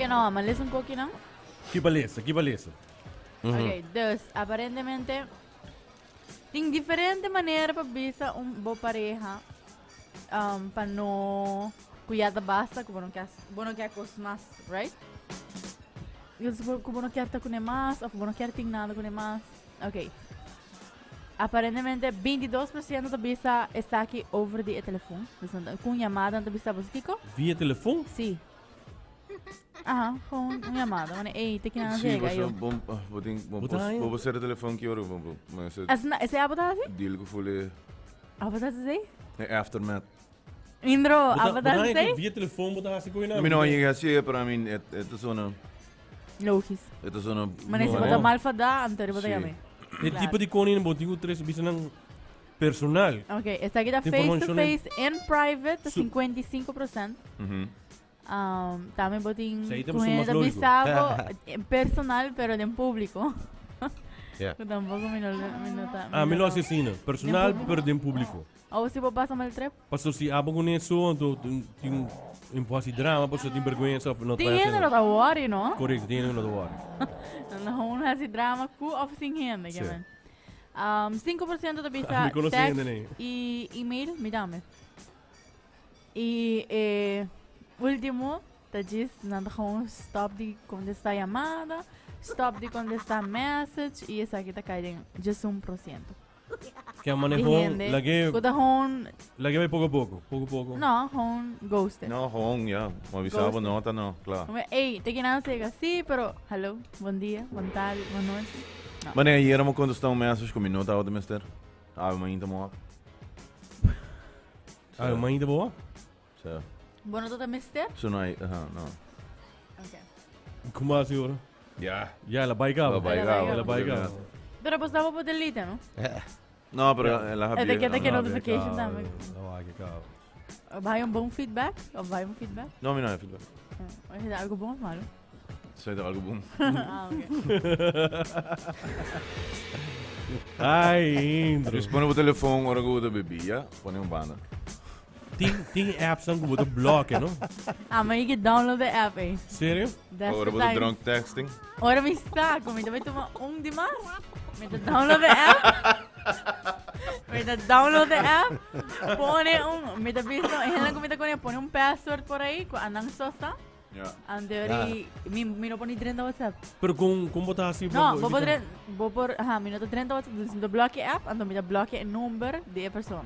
que não, mas lê um pouquinho não? Que beleza. Ok, dus, aparentemente, tem diferente maneira para bisa boa pareja para não cuidar da basta, que não quer coisas mais, right? Eu se que não quer estar com mais, ou que não quer ter nada com mais. Ok. Aparentemente, 22% da bisa está aqui over the telefone. Com chamada, da bisa você Kiko? Via telefone? Sim. Aham, com uma chamada. Mas, ei, tem que não Sim, chega. vou ser o telefone que eu vou. Mas Esse é a botar assim? deal que foi A botar assim? é aftermath. Indro, a botar Botar assim? via telefone, botar assim com ele. Não, eu assim para mim é zona. Lokies. É zona. Mas se botar mal fada, anterior botar yami. É tipo de conin, botinho 3 bisa ng personal. Ok, esta aqui tá face to face and private, 55%. Também botin Isso aí com temos ele mais da lógico. bisavo personal, pero de público. Yeah. Tampoco minuta. Melhor assassino. Personal, pero de público. Ou se vou passar mal trip? Pastor, se abo com isso, tem imposto drama, pastor, tem vergonha, só não Tem ainda não tá worry, não? Correto, tem ainda não worry. Não há esse drama com of sem renda, que é 5% da bisa Me conhece text ainda, né? e e-mail, me dá-me. E último, tá diz, nada com stop de contestar chamada, stop de contestar message, e essa aqui tá caindo just 1%. Que a manejão, lagi vai pouco a pouco. Não, com ghosted. Não, Hong, yeah. Uma avisava nota, não, claro. Ei, tem que não ser assim, pero hello, bom dia, boa tarde, boa noite. Mas aí era uma condução mensagem com minuto ao demester. Mãe ainda morre. Mãe ainda boa? Certo. Boa noite, mister? Isso não é, não. Ok. Como assim, ora? Yeah. Ya, ela vai cá. Ela vai cá. Pero pues estaba por delete, ¿no? Não, pero ela É daqui que notification também. Não vai cá. Vai bom feedback? Ou vai feedback? Não, não é feedback. É algo bom ou malo? Isso é algo bom. Ok. Ai, Indro. Responde o telefone, hora que eu bebia, põe banda. Tem apps que você bloqueia, não? Mas eu que download the app, hein? Sério? Hora que drunk texting. Ora me está, como ainda vai tomar demais. Me download the app. Me download the app. Põe me visto, ela comida com ele, põe password por aí, anang sosa. Anderi, me não põe 30 WhatsApp. Pero kung botar assim, não, vou por, me não 30 WhatsApp, do bloque app, ando me bloque o número de pessoa.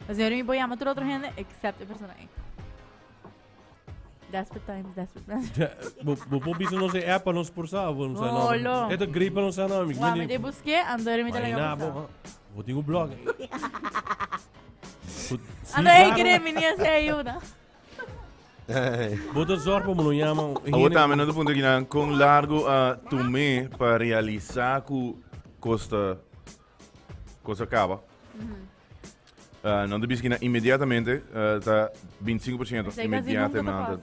Mas eu me vou chamar toda outra gente, except a pessoa aí. Desperate times. Vou bisa não ser app para não se forçar, vou não sei não. É da gripe para não ser não, amigo. Mas eu busquei, andei me telegar. Vou ter um blog. Andei querer menina se ajuda. Bota sorte para não chamar. Agora também no ponto que não com largo a tomar para realizar que costa acaba. Não deve ser imediatamente, está 25% imediatamente.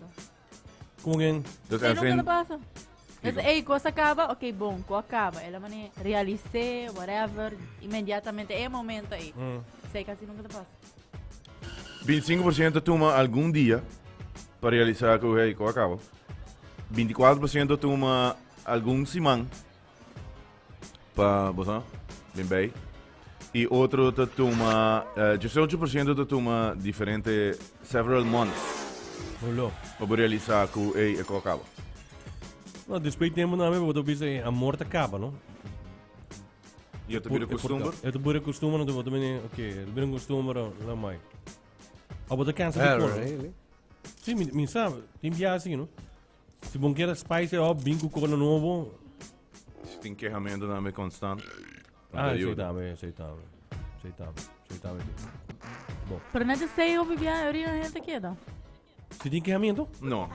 Como quem? Então, nunca passa. Ei, coisa acaba, ok, bom, co acaba. Ela mane realizei, whatever, imediatamente, é momento aí. Sei que assim nunca passa. 25% toma algum dia para realizar que o acaba. 24% toma algum semana para você, bem. E outro toma, 18% toma diferente, several months. Olha. Para realizar que o acaba. Não, depois tem uma nome, vou dizer, a morte acaba, não? E eu também costumo. Eu também costumo, não vou também, ok, eu também costumo, não mais. Ah, vou ter câncer de cor. Sim, me sabe, tem via assim, não? Se bom quer spice, ó, bingo com novo. Tem que ferramenta também constante. Aceitável. Bom. Pero não sei eu vivia, eu iria gente aqui, não? Você tem equipamento? Não.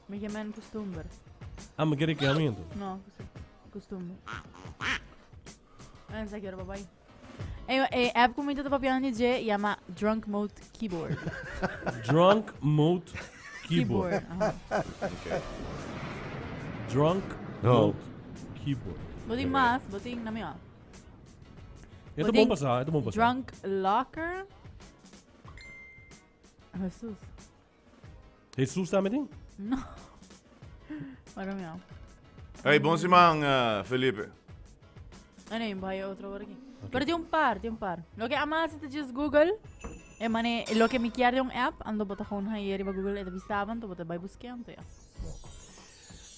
Me chamam costume. Mas quer equipamento? Não, costume. Não sei que era papai. É app com muita papiana de chama Drunk Mode Keyboard. Drunk Mode Keyboard. Okay. Drunk Mode Keyboard. Botem na minha. É bom passar, Drunk Locker. Jesus também tem? Não. Para mim, ó. Hey, bom semang, Felipe. Ano yun, vai outro hora aqui. Pero tem um par. Lo que amas ito just Google. Mane, lo que me quer de app, ando bota gewoon hier ba Google, ito bisaban, to bota vai buscar, to ya.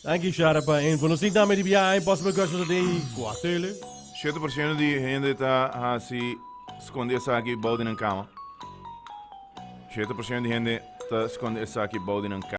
Thank you, Sharapa. En voor ons niet daarmee die bij jou, possible questions dat die kwartelen. 7% de gente está assim, esconder essa aqui, balde na cama. 7% de gente está esconder essa aqui, balde na cama.